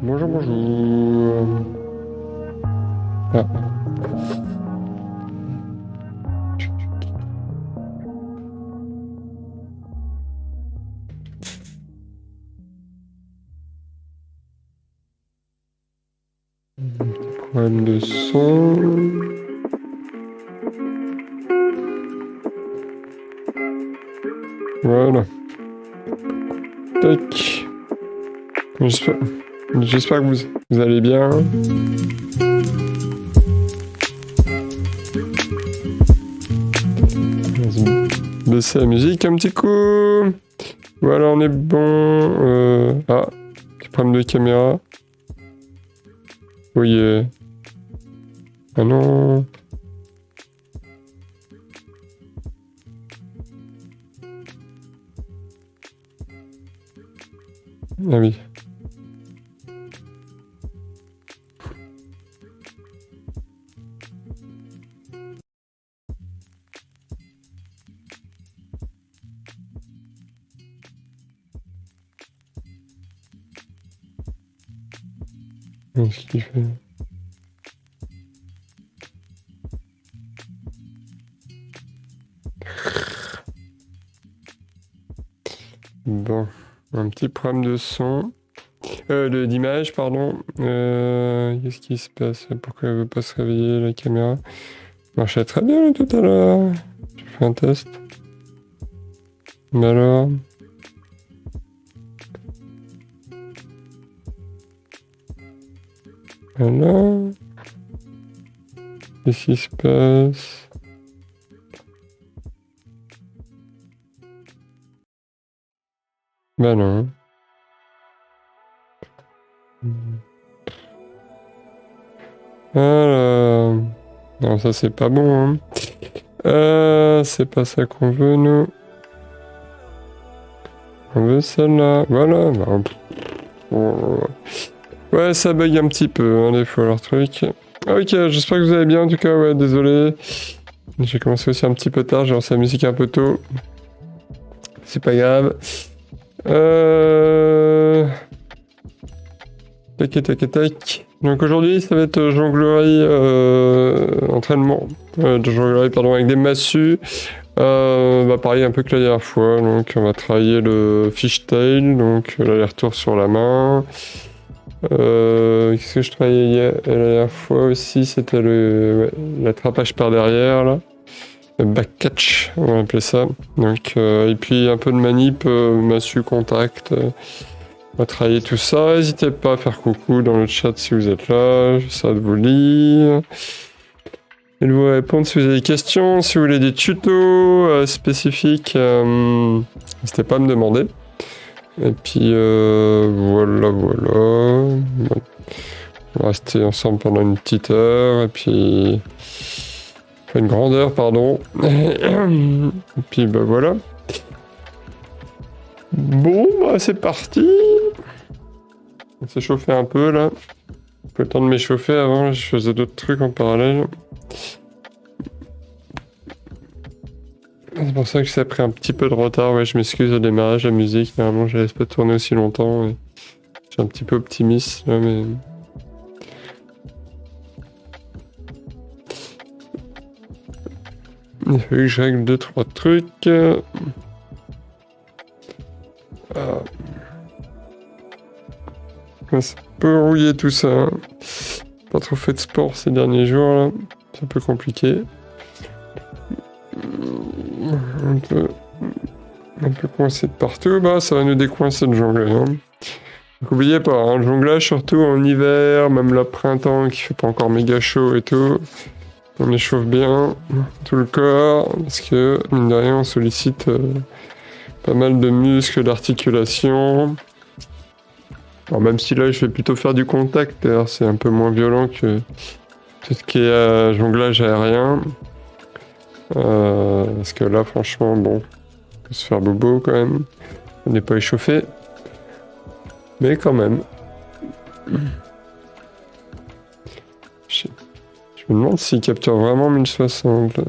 Bonjour, bonjour. Ah. Problème de son. Voilà. Tac. J'espère que vous allez bien. Baisser la musique un petit coup. Voilà, on est bon. Ah, petit problème de caméra. Oui. Ah non. Ah oui. Qu'est-ce qu'il fait? Bon, un petit problème de son. D'image, pardon. Qu'est-ce qui se passe? Pourquoi elle veut pas se réveiller, la caméra? Marchait très bien tout à l'heure. J'ai fait un test. Mais alors? Alors? Qu'est-ce qui se passe? Bah non. Alors... Non, ça c'est pas bon, hein. C'est pas ça qu'on veut, nous. On veut celle-là. Voilà. Bah, Ouais, ça bug un petit peu, hein, des fois, leur truc. Ok, j'espère que vous allez bien, en tout cas, ouais, désolé. J'ai commencé aussi un petit peu tard, j'ai lancé la musique un peu tôt. C'est pas grave. Tac, tac, tac. Donc aujourd'hui, ça va être jonglerie, entraînement de jonglerie, pardon, avec des massues. Pareil, un peu que la dernière fois. Donc on va travailler le fishtail, donc l'aller-retour sur la main. Qu'est-ce que je travaillais la dernière fois aussi? C'était l'attrapage par derrière, là. Le back catch, on va appeler ça. Donc, et puis un peu de manip, massue, contact. On va travailler tout ça. N'hésitez pas à faire coucou dans le chat si vous êtes là. J'essaie de vous lire. Et de vous répondre si vous avez des questions. Si vous voulez des tutos spécifiques, n'hésitez pas à me demander. Et puis voilà. On va rester ensemble pendant une petite heure. Et puis. Enfin, une grande heure, pardon. Et puis voilà. Bon, c'est parti. On s'est chauffé un peu là. Pas le temps de m'échauffer avant, je faisais d'autres trucs en parallèle. C'est pour ça que ça a pris un petit peu de retard. Ouais, je m'excuse au démarrage de la musique. Normalement, je laisse pas tourner aussi longtemps. Et je suis un petit peu optimiste là, mais. Il fallu que je règle 2-3 trucs. C'est un peu rouillé tout ça. Hein. Pas trop fait de sport ces derniers jours là. C'est un peu compliqué. Un peu coincé de partout. Ça va nous décoincer de jongler. Hein. Donc n'oubliez pas, hein, le jonglage surtout en hiver, même le printemps qui fait pas encore méga chaud et tout. On échauffe bien tout le corps parce que mine de rien on sollicite pas mal de muscles, d'articulations. Alors même si là je vais plutôt faire du contact, d'ailleurs c'est un peu moins violent que tout ce qui est jonglage aérien. Parce que là franchement bon, on peut se faire bobo quand même. On n'est pas échauffé. Mais quand même. Je me demande s'il capture vraiment 1060.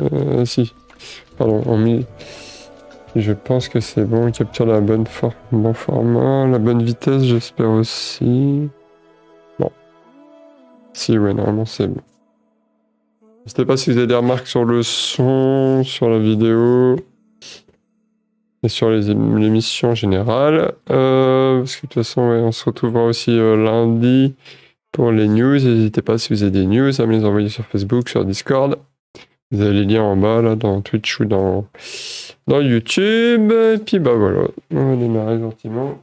Si. Pardon, en 1000. Je pense que c'est bon, il capture la bonne bon format, la bonne vitesse, j'espère aussi. Bon. Si, ouais, normalement c'est bon. N'hésitez pas si vous avez des remarques sur le son, sur la vidéo et sur l'émission générale. Parce que de toute façon, ouais, on se retrouvera aussi lundi pour les news. N'hésitez pas si vous avez des news à me les envoyer sur Facebook, sur Discord. Vous avez les liens en bas, là, dans Twitch ou dans YouTube. Et puis, voilà. On va démarrer gentiment.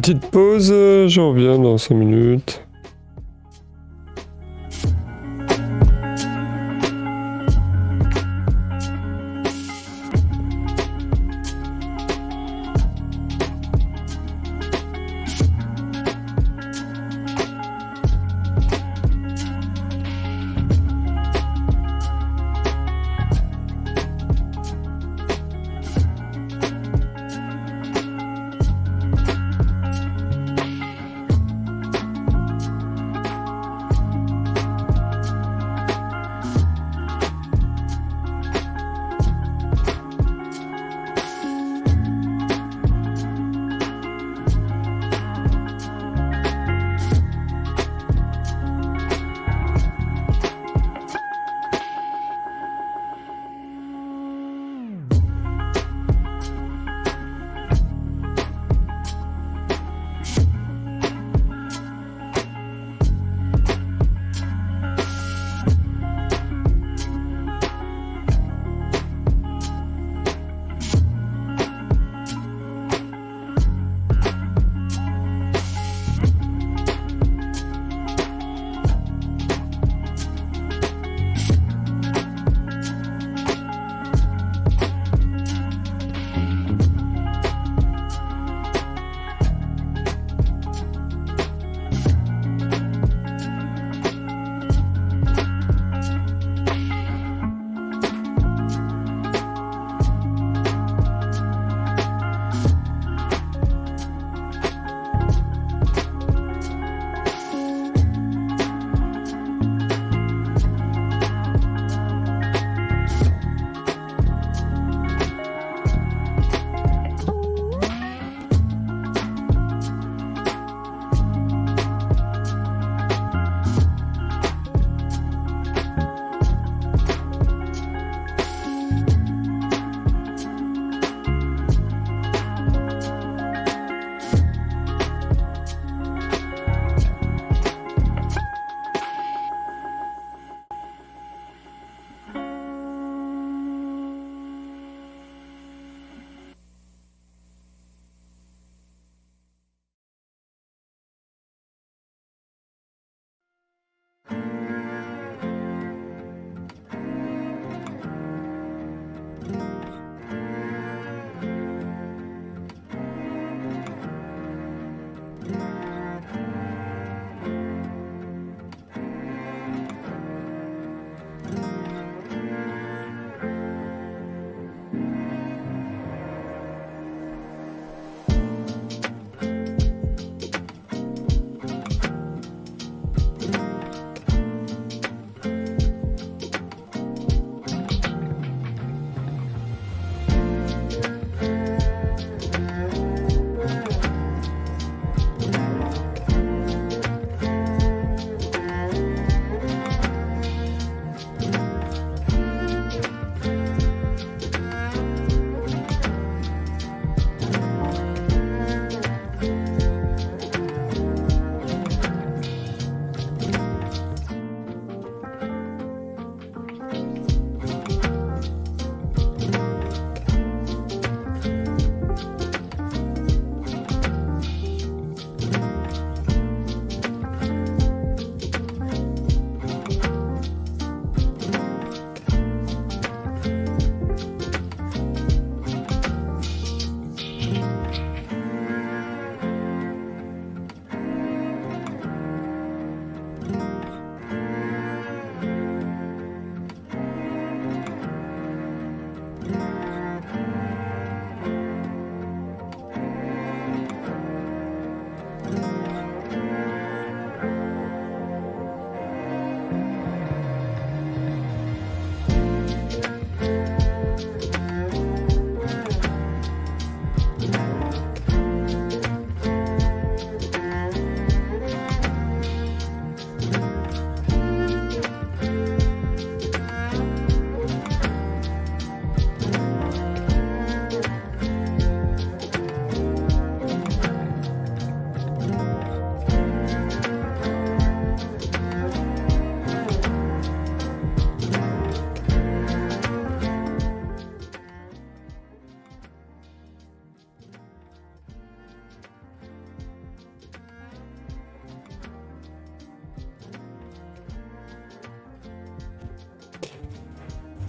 petite pause, je reviens dans 5 minutes.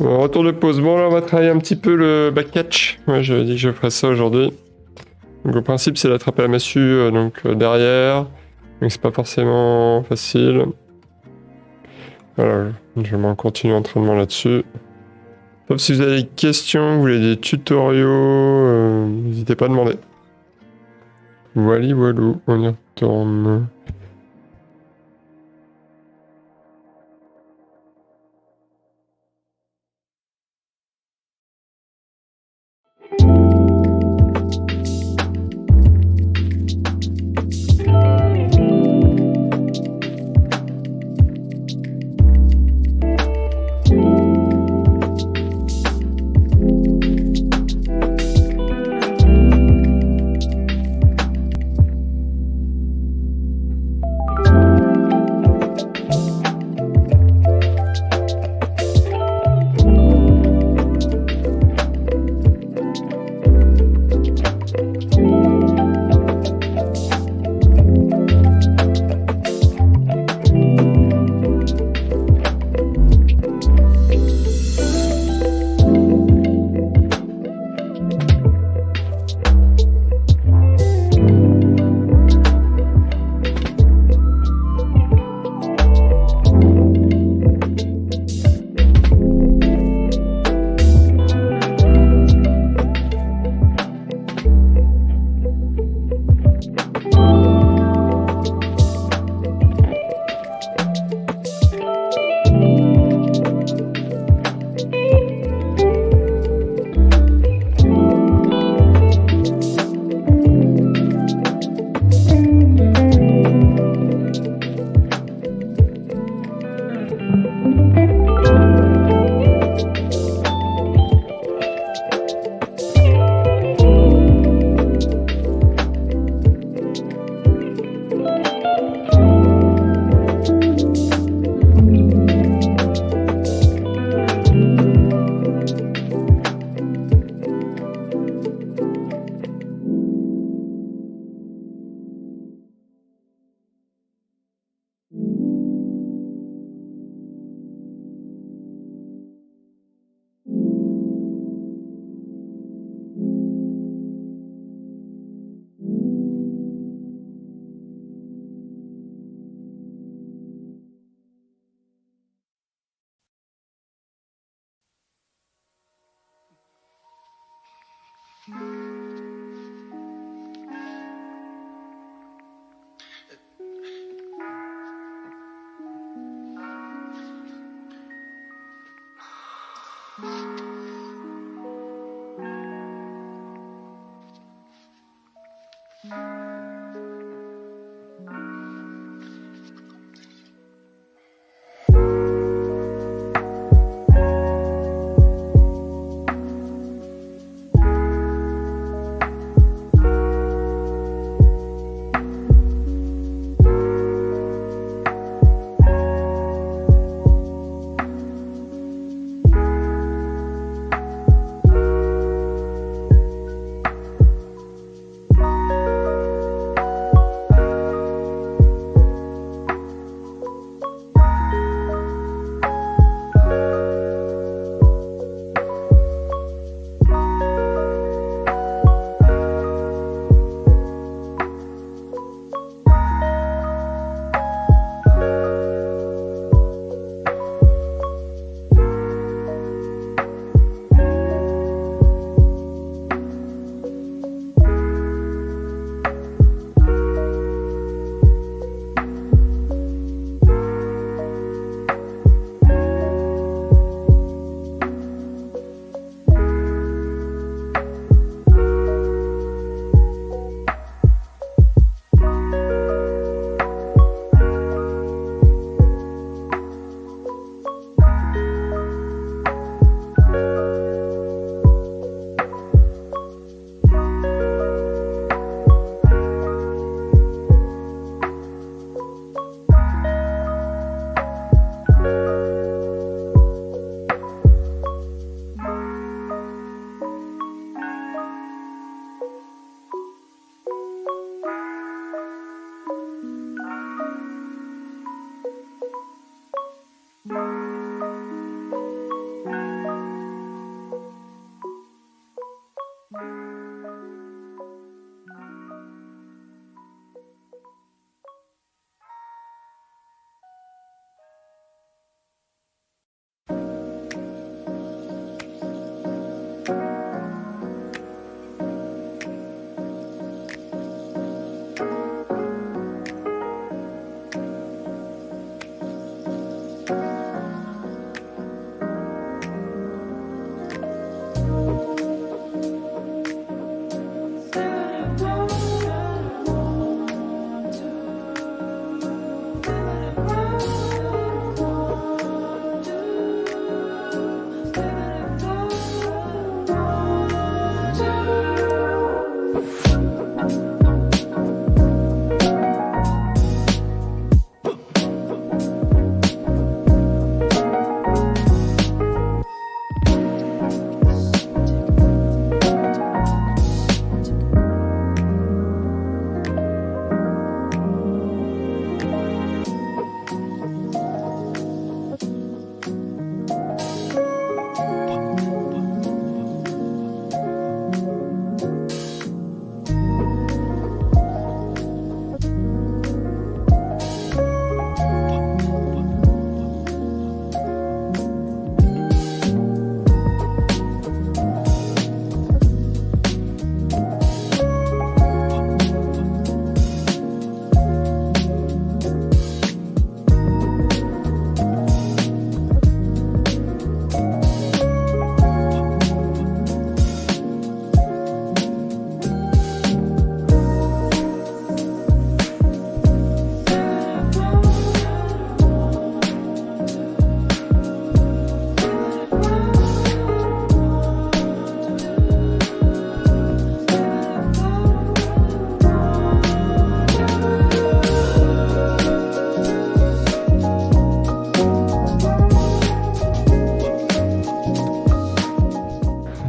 Retour de pause. Bon, là, on va travailler un petit peu le back catch. Ouais, j'avais dit que je ferais ça aujourd'hui. Donc, au principe, c'est d'attraper la massue derrière. Donc, c'est pas forcément facile. Voilà, je vais continuer l'entraînement là-dessus. Sauf si vous avez des questions, vous voulez des tutoriaux, n'hésitez pas à demander. Voilà, voilou, on y retourne.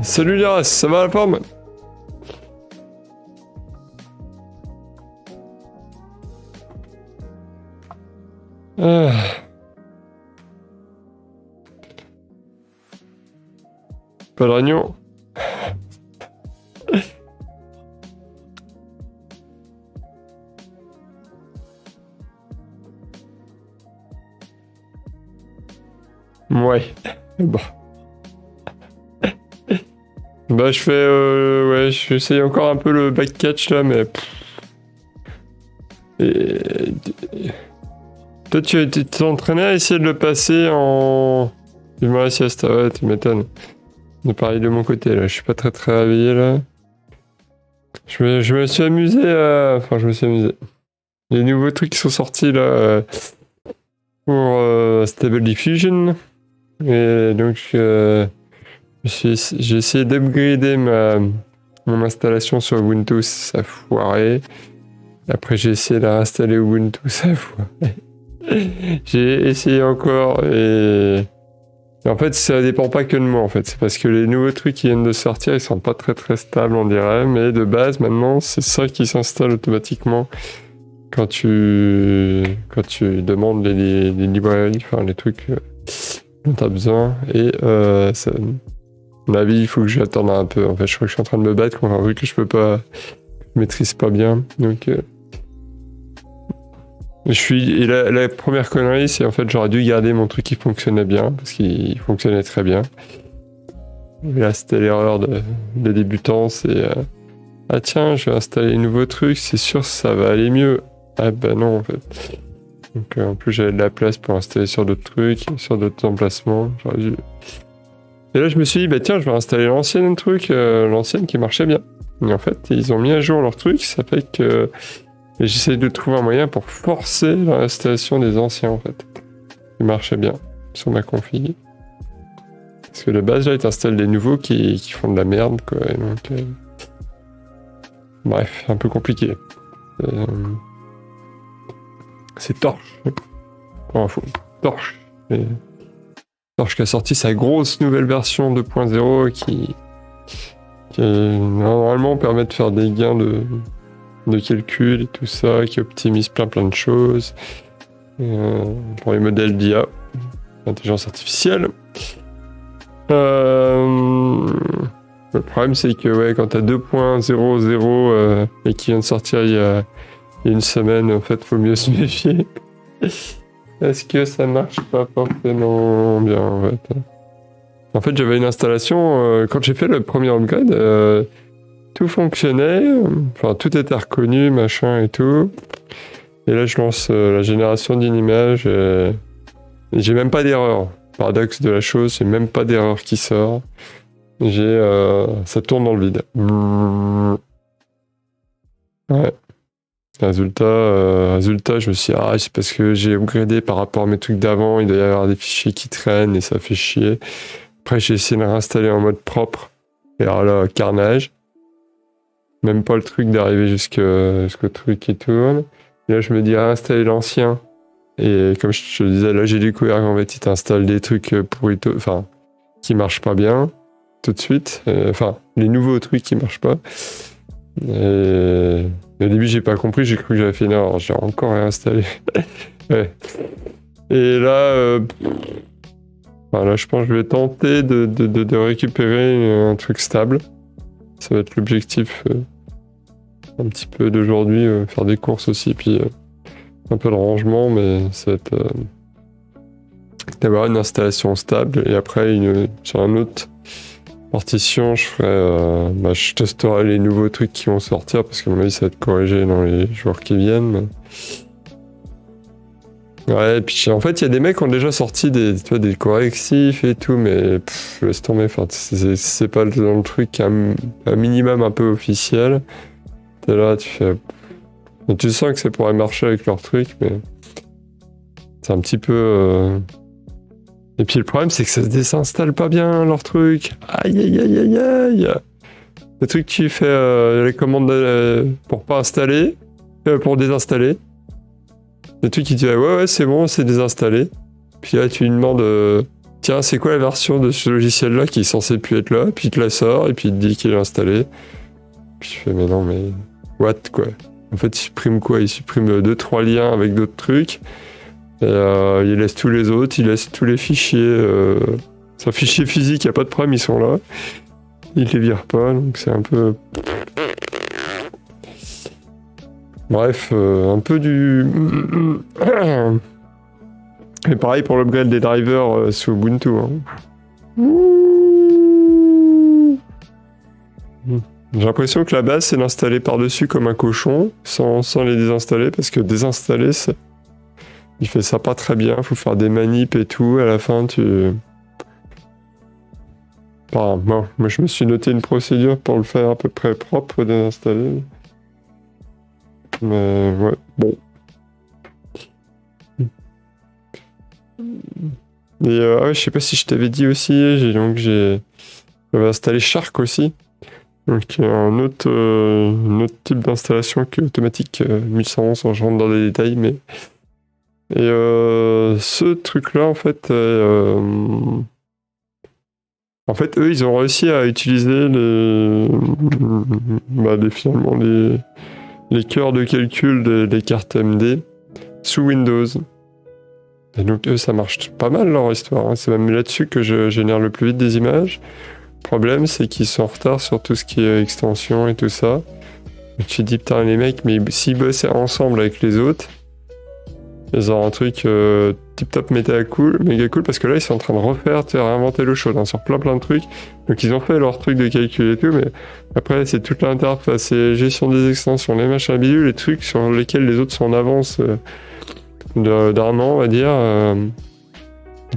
Salut Liras, ça va la forme? Ah. Pas de réunion? Ouais. Bon. Bah je fais... ouais, j'essaye encore un peu le backcatch là, mais... Et... Toi tu t'es entraîné à essayer de le passer en... Dis-moi la sieste, ouais, tu m'étonnes. De pareil de mon côté là, je suis pas très réveillé là. Je me suis amusé à... Enfin je me suis amusé. Les nouveaux trucs qui sont sortis là pour Stable Diffusion. Et donc j'ai essayé d'upgrader mon installation sur Ubuntu, ça a foiré. Après j'ai essayé de la réinstaller Ubuntu, ça a foiré. J'ai essayé encore et en fait ça dépend pas que de moi en fait. C'est parce que les nouveaux trucs qui viennent de sortir ils sont pas très stables on dirait, mais de base maintenant c'est ça qui s'installe automatiquement quand tu demandes les librairies, enfin les trucs dont t'as besoin. Et ça, à mon avis il faut que j'attende un peu. En fait je crois que je suis en train de me battre contre un truc que je peux pas, je maîtrise pas bien. Donc et la première connerie, c'est en fait j'aurais dû garder mon truc qui fonctionnait bien, parce qu'il fonctionnait très bien. Et là c'était l'erreur de débutant, c'est ah tiens, je vais installer un nouveau truc, c'est sûr ça va aller mieux. Ah bah non en fait. Donc en plus j'avais de la place pour installer sur d'autres trucs, sur d'autres emplacements. Et là je me suis dit bah tiens je vais installer l'ancienne l'ancienne qui marchait bien. Et en fait ils ont mis à jour leur truc, ça fait que... Et j'essaye de trouver un moyen pour forcer l'installation des anciens en fait. Qui marchait bien sur ma config. Parce que de base là, ils t'installent des nouveaux qui font de la merde quoi. Et donc, bref, un peu compliqué. C'est Torch. Pour info. Torch. Torch qui a sorti sa grosse nouvelle version 2.0 qui normalement permet de faire des gains de calcul et tout ça, qui optimise plein de choses pour les modèles d'IA, intelligence artificielle. Le problème c'est que ouais, quand t'as 2.00 et qui vient de sortir il y a une semaine, en fait faut mieux se méfier. Est-ce que ça marche pas forcément bien en fait? En fait j'avais une installation, quand j'ai fait le premier upgrade, tout fonctionnait, enfin tout était reconnu, machin et tout. Et là je lance la génération d'une image et j'ai même pas d'erreur. Paradoxe de la chose, j'ai même pas d'erreur qui sort. Ça tourne dans le vide. Ouais. Résultat, je me suis dit, ah, c'est parce que j'ai upgradé par rapport à mes trucs d'avant, il doit y avoir des fichiers qui traînent et ça fait chier. Après j'ai essayé de réinstaller en mode propre. Et alors là, carnage. Même pas le truc d'arriver jusqu'au truc qui tourne. Et là, je me dis réinstaller l'ancien. Et comme je te disais, là, j'ai découvert qu'en fait, il t'installe des trucs pourris, enfin, qui marchent pas bien tout de suite. Enfin, les nouveaux trucs qui marchent pas. Et au début, j'ai pas compris, j'ai cru que j'avais fait une erreur. J'ai encore réinstallé. Ouais. Et là, voilà, je pense que je vais tenter de récupérer un truc stable. Ça va être l'objectif un petit peu d'aujourd'hui, faire des courses aussi, puis un peu de rangement, mais ça va être d'avoir une installation stable, et après sur une autre partition, je testerai les nouveaux trucs qui vont sortir, parce qu'à mon avis ça va être corrigé dans les jours qui viennent. Ouais, et puis en fait il y a des mecs qui ont déjà sorti des correctifs et tout, mais laisse tomber, enfin, c'est pas dans le truc un minimum un peu officiel. T'es là, tu fais... Et tu sens que c'est pour marcher avec leur truc, mais c'est un petit peu... Et puis le problème c'est que ça se désinstalle pas bien leur truc. Aïe aïe aïe aïe aïe. Le truc tu fais les commandes pour pas installer, pour désinstaller. Le truc qui dit ouais c'est bon, c'est désinstallé. Puis là tu lui demandes tiens, c'est quoi la version de ce logiciel-là qui est censé plus être là? Puis il te la sort, et puis il te dit qu'il est installé. Puis je fais, mais non, mais what, quoi? En fait, il supprime quoi? Il supprime 2-3 liens avec d'autres trucs. Et il laisse tous les autres, il laisse tous les fichiers. C'est un fichier physique, il n'y a pas de problème, ils sont là. Il les vire pas, donc c'est un peu. Bref, un peu du. Et pareil pour l'upgrade des drivers sous Ubuntu. Hein. J'ai l'impression que la base c'est d'installer par-dessus comme un cochon, sans les désinstaller, parce que désinstaller, il fait ça pas très bien, faut faire des manips et tout, à la fin tu... Enfin, bon, moi je me suis noté une procédure pour le faire à peu près propre, désinstaller. Mais ouais, bon. Et ouais, je sais pas si je t'avais dit aussi, j'avais installé Shark aussi. Donc un autre type d'installation que automatique 1111, je rentre dans les détails, mais... Et ce truc-là, en fait, eux, ils ont réussi à utiliser finalement les cœurs de calcul des cartes AMD sous Windows. Et donc eux, ça marche pas mal leur histoire. Hein. C'est même là-dessus que je génère le plus vite des images. Le problème, c'est qu'ils sont en retard sur tout ce qui est extension et tout ça. Et tu te dis, putain, les mecs, mais s'ils bossaient ensemble avec les autres, ils ont un truc tip-top méga cool, parce que là, ils sont en train de refaire, réinventer l'eau chaude sur plein de trucs. Donc, ils ont fait leur truc de calcul et tout, mais après, c'est toute l'interface, c'est gestion des extensions, les machins bidules, les trucs sur lesquels les autres sont en avance d'un an, on va dire,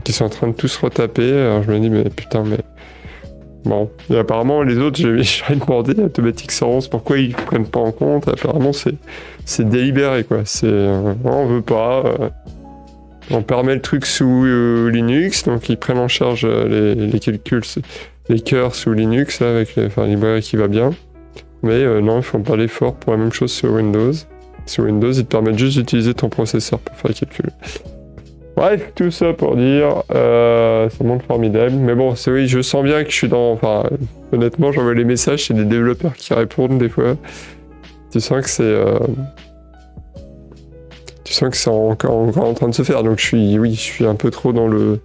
qui sont en train de tous retaper. Alors, je me dis, mais putain, mais... Bon, et apparemment les autres, j'ai demandé à Automatic 111 pourquoi ils prennent pas en compte. Apparemment c'est délibéré quoi. On veut pas. On permet le truc sous Linux, donc ils prennent en charge les calculs, les cœurs sous Linux là, avec les librairies qui va bien. Mais non, ils font pas l'effort pour la même chose sur Windows. Sur Windows, ils te permettent juste d'utiliser ton processeur pour faire les calculs. Bref, tout ça pour dire, ça montre formidable. Mais bon, oui, je sens bien que je suis dans... Enfin, honnêtement, j'envoie les messages, c'est des développeurs qui répondent des fois. Tu sens que c'est... encore en train de se faire. Donc je suis un peu trop dans le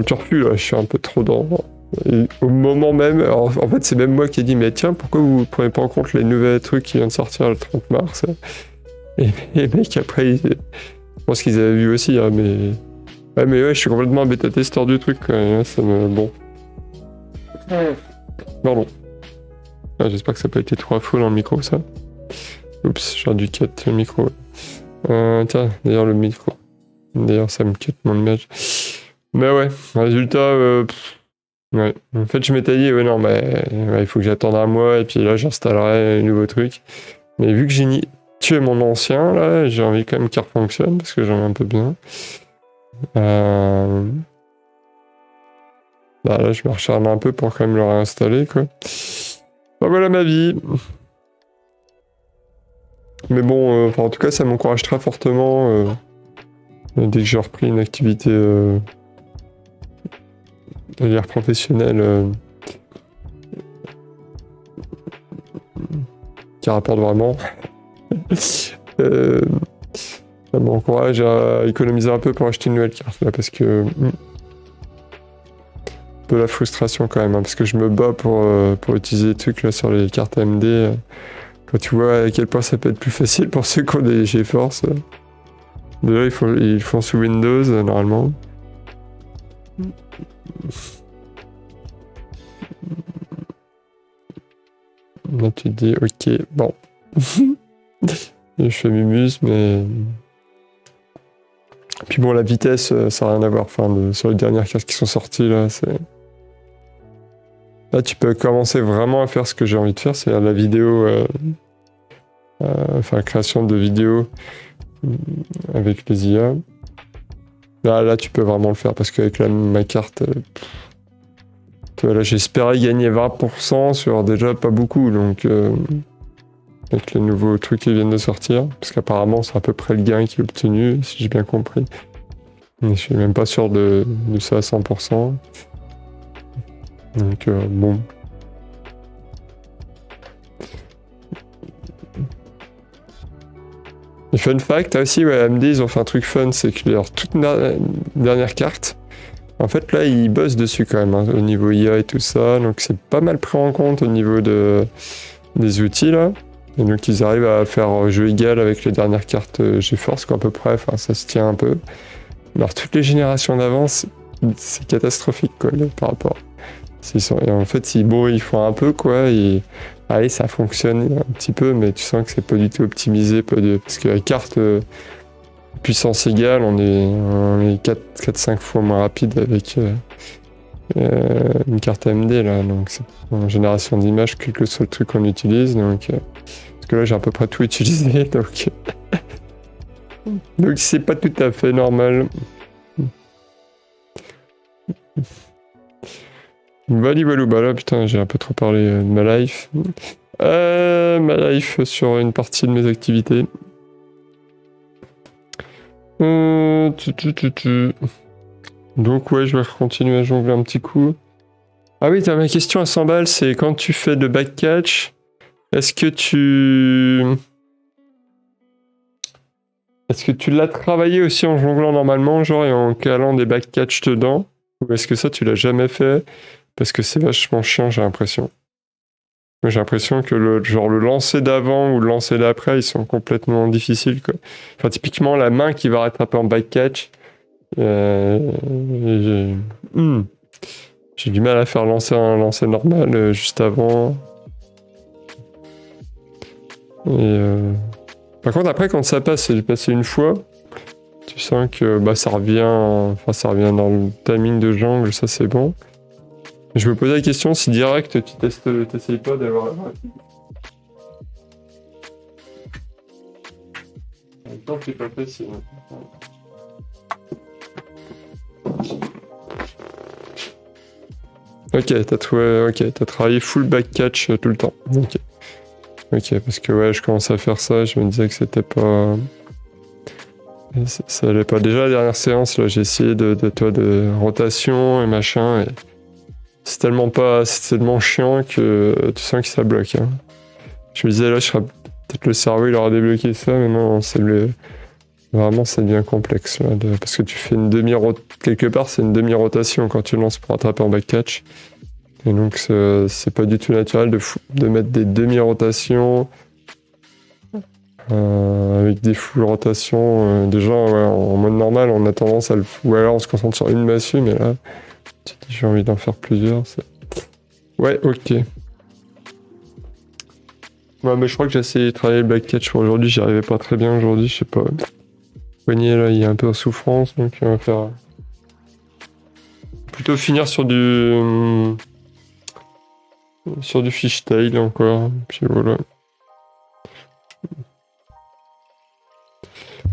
turfu, là. Je suis un peu trop dans... Et au moment même, alors, en fait, c'est même moi qui ai dit, mais tiens, pourquoi vous prenez pas en compte les nouveaux trucs qui viennent de sortir le 30 mars? Et les mecs, après, je pense qu'ils avaient vu aussi, hein, mais... Ouais, mais ouais, je suis complètement un bêta-testeur du truc, quand même, ça me... Bon. Pardon. Ah, j'espère que ça n'a pas été trop affreux dans le micro, ça. Oups, j'ai dû cut le micro. Tiens, d'ailleurs, le micro. D'ailleurs, ça me cut mon image. Mais ouais, résultat... Ouais, en fait, je m'étais dit, ouais, non, mais il faut que j'attende un mois, et puis là, j'installerai un nouveau truc. Mais vu que j'ai tué mon ancien, là, j'ai envie quand même qu'il refonctionne, parce que j'en ai un peu besoin. Là, je me recharge un peu pour quand même le réinstaller, quoi. Ben, voilà ma vie. Mais bon, en tout cas, ça m'encourage très fortement, dès que j'ai repris une activité... carrière professionnelle qui rapporte vraiment. Ça m'encourage à économiser un peu pour acheter une nouvelle carte là, parce que un peu la frustration quand même, hein, parce que je me bats pour utiliser des trucs là sur les cartes AMD. Quand tu vois à quel point ça peut être plus facile pour ceux qui ont des GeForce. Déjà ils font sous Windows normalement. Là tu te dis ok, bon. Je fais mumuse, mais... Puis bon, la vitesse, ça n'a rien à voir. Enfin, sur les dernières cartes qui sont sorties, là, c'est... Là, tu peux commencer vraiment à faire ce que j'ai envie de faire, c'est la vidéo... création de vidéos avec les IA. Là, tu peux vraiment le faire, parce qu'avec ma carte... là, j'espérais gagner 20% sur déjà pas beaucoup, donc... avec les nouveaux trucs qui viennent de sortir, parce qu'apparemment c'est à peu près le gain qui est obtenu, si j'ai bien compris. Je suis même pas sûr de ça à 100%. Donc bon. Et fun fact, aussi, ouais, AMD, ils ont fait un truc fun, c'est que leur toute dernière carte, en fait, là, ils bossent dessus quand même, hein, au niveau IA et tout ça, donc c'est pas mal pris en compte au niveau des outils, là. Et donc, ils arrivent à faire jeu égal avec les dernières cartes GeForce, quoi, à peu près, enfin, ça se tient un peu. Alors, toutes les générations d'avant, c'est catastrophique, quoi, par rapport. Et en fait, ils font un peu, quoi, et allez, ça fonctionne un petit peu, mais tu sens que c'est pas du tout optimisé, parce que la carte puissance égale, on est 4-5 fois moins rapide avec une carte AMD, là, donc c'est en génération d'images, quel que soit le truc qu'on utilise, donc parce que là j'ai à peu près tout utilisé, donc donc c'est pas tout à fait normal. Voilà, bah là putain, j'ai un peu trop parlé de ma life. Ma life sur une partie de mes activités. Donc ouais, je vais continuer à jongler un petit coup. Ah oui, ma question à 100 balles, c'est quand tu fais de backcatch, est-ce que tu l'as travaillé aussi en jonglant normalement, genre, et en calant des backcatch dedans? Ou est-ce que ça, tu l'as jamais fait? Parce que c'est vachement chiant, j'ai l'impression. Moi, j'ai l'impression que le lancer d'avant ou le lancer d'après, ils sont complètement difficiles, quoi. Enfin, typiquement, la main qui va rattraper en backcatch, j'ai du mal à faire lancer un lancer normal juste avant. Et par contre, après, quand ça passe, c'est passé une fois, tu sens que bah, ça revient dans le timing de jungle, ça c'est bon. Je me posais la question si direct tu t'essayes pas d'avoir. En même temps, c'est pas facile. Ok, t'as travaillé full backcatch tout le temps. Ok, parce que ouais, je commençais à faire ça, je me disais que c'était pas. Ça allait pas. Déjà, la dernière séance, là, j'ai essayé de rotation et machin, et c'est tellement chiant que tu sens que ça bloque. Hein. Je me disais, là, peut-être le cerveau, il aura débloqué ça, mais non, vraiment, ça devient complexe, là, parce que tu fais une quelque part, c'est une demi-rotation quand tu lances pour attraper en backcatch. Et donc, c'est pas du tout naturel de mettre des demi-rotations avec des full rotations. Déjà, ouais, en mode normal, on a tendance à ou alors on se concentre sur une massue, mais là, tu te dis j'ai envie d'en faire plusieurs. Ouais, ok. Ouais, mais je crois que j'ai essayé de travailler le backcatch pour aujourd'hui, j'y arrivais pas très bien aujourd'hui, je sais pas. Le poignet là, il est un peu en souffrance, donc on va faire. Plutôt finir sur du fishtail encore, puis voilà.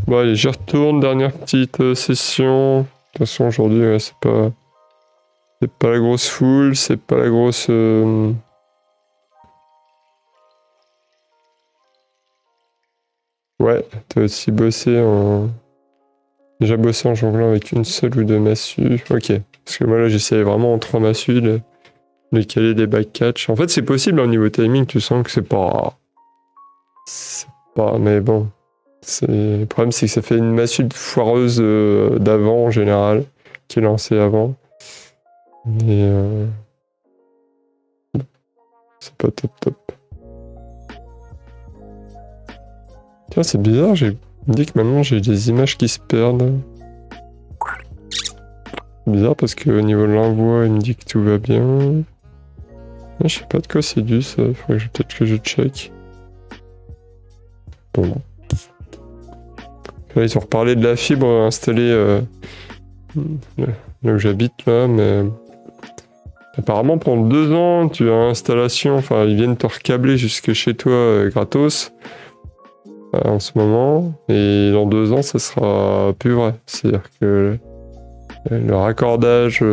Bon allez, j'y retourne, dernière petite session. De toute façon aujourd'hui ouais, c'est pas la grosse foule, c'est pas la grosse... Ouais, t'as aussi déjà bossé en jonglant avec une seule ou deux massues. Ok, parce que moi là j'essayais vraiment en 3 massues de caler des backcatch. En fait c'est possible au niveau timing, tu sens que c'est pas... Mais bon... Le problème, c'est que ça fait une massue foireuse d'avant, en général, qui est lancée avant. Et c'est pas top. Tiens, c'est bizarre, j'ai dit que maintenant j'ai des images qui se perdent. C'est bizarre parce qu'au niveau de l'envoi, il me dit que tout va bien. Je sais pas de quoi c'est dû, ça. Il faudrait peut-être que je check. Bon. Là, ils ont reparlé de la fibre installée là où j'habite, là, mais... Apparemment, pendant 2 ans, tu as installation, enfin, ils viennent te recabler jusque chez toi gratos en ce moment, et dans 2 ans, ça sera plus vrai. C'est-à-dire que le raccordage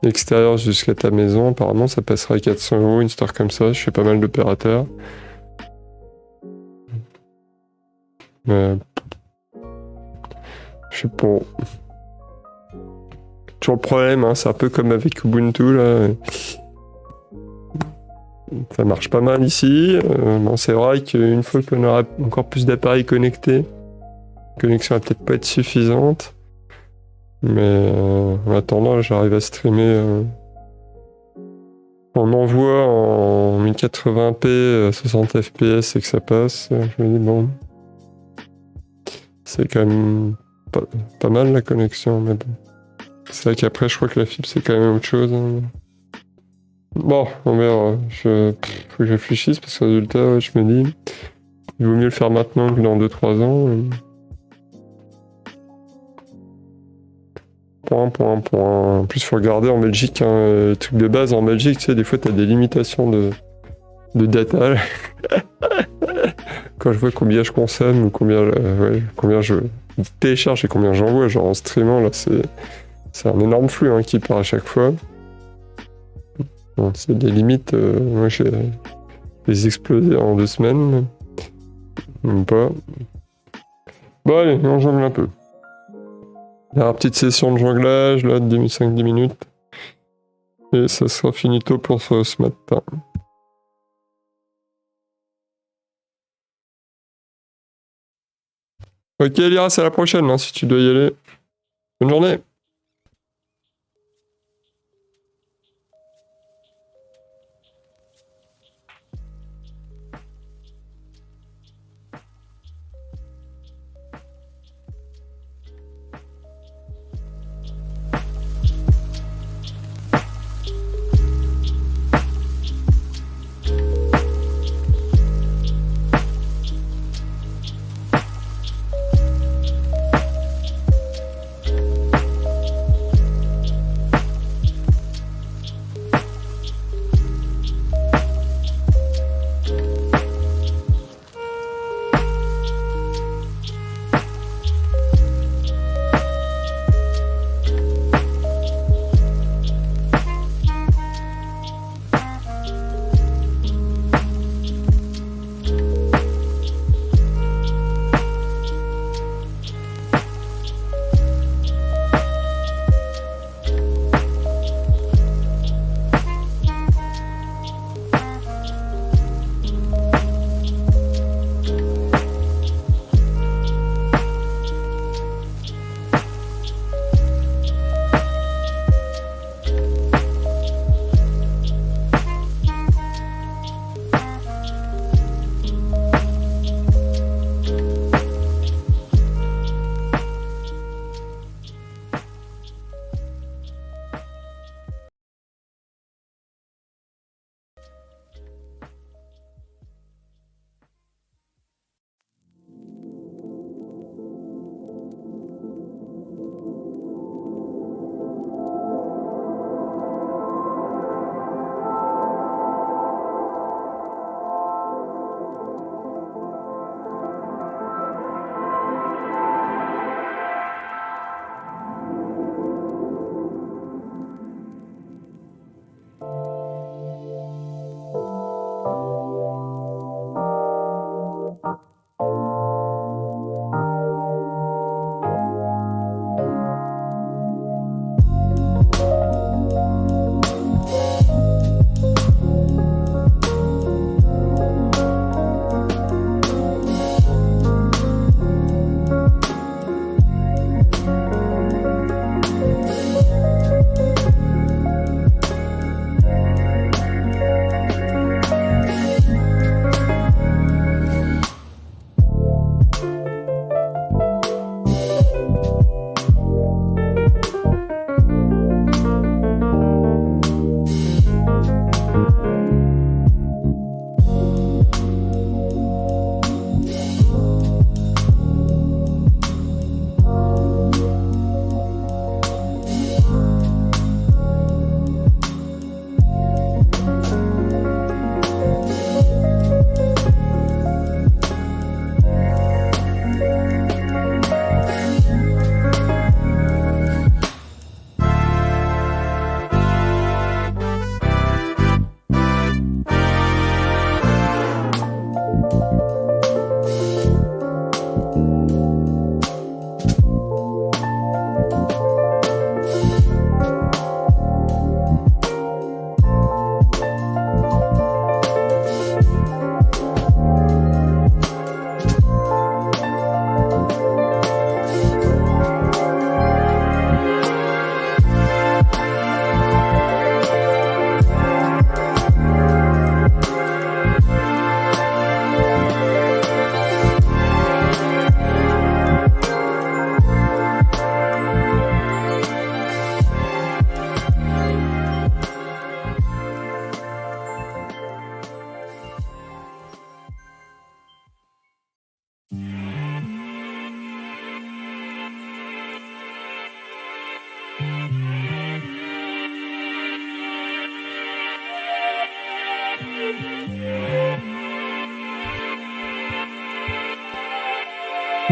extérieur jusqu'à ta maison, apparemment, ça passera à 400 €, une histoire comme ça. Je fais pas mal d'opérateurs. Mais... Je sais pas. toujours le problème, hein, c'est un peu comme avec Ubuntu, là. Ça marche pas mal ici. Bon, c'est vrai qu'une fois qu'on aura encore plus d'appareils connectés, la connexion va peut-être pas être suffisante. Mais en attendant, j'arrive à streamer en envoi en 1080p, 60 fps et que ça passe. Je me dis, bon, c'est quand même pas mal la connexion, mais bon. C'est vrai qu'après, je crois que la fibre, c'est quand même autre chose. Hein. Bon, on verra. Faut que je réfléchisse parce que résultat, ouais, je me dis, il vaut mieux le faire maintenant que dans 2-3 ans. Point. En plus, faut regarder en Belgique, hein, le truc de base en Belgique, tu sais, des fois, t'as des limitations de data. Quand je vois combien je consomme ou combien je télécharge et combien j'envoie, genre en streamant, là, c'est un énorme flux hein, qui part à chaque fois. Bon, c'est des limites, moi j'ai les explosé en 2 semaines. Même pas. Bon allez, on jongle un peu. Il y a une petite session de jonglage là de 5-10 minutes. Et ça sera finito pour ce matin. Ok Lyra, c'est à la prochaine hein, si tu dois y aller. Bonne journée.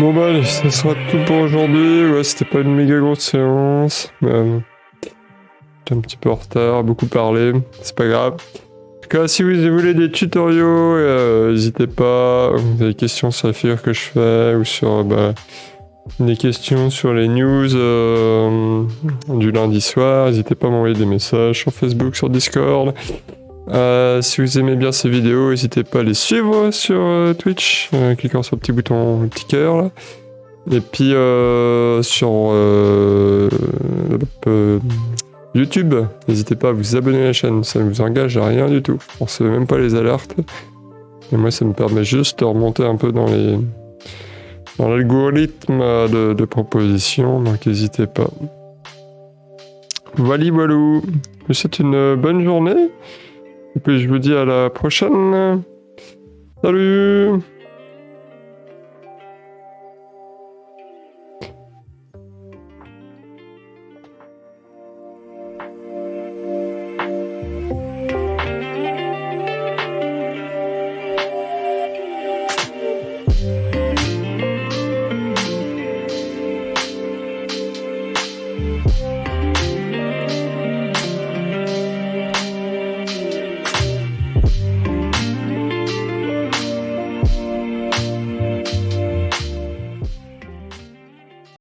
Bon bah allez, ça sera tout pour aujourd'hui. Ouais, c'était pas une méga grosse séance. J'étais un petit peu en retard, beaucoup parlé. C'est pas grave. En tout cas, si vous voulez des tutoriaux, n'hésitez pas. Vous avez des questions sur la figure que je fais ou sur des questions sur les news du lundi soir, n'hésitez pas à m'envoyer des messages sur Facebook, sur Discord. Si vous aimez bien ces vidéos, n'hésitez pas à les suivre sur Twitch, en cliquant sur le petit bouton, le petit cœur là. Et puis sur YouTube, n'hésitez pas à vous abonner à la chaîne, ça ne vous engage à rien du tout. On ne sait même pas les alertes. Et moi, ça me permet juste de remonter un peu dans l'algorithme de propositions, donc n'hésitez pas. Voilà, je vous souhaite une bonne journée. Et puis je vous dis à la prochaine. Salut!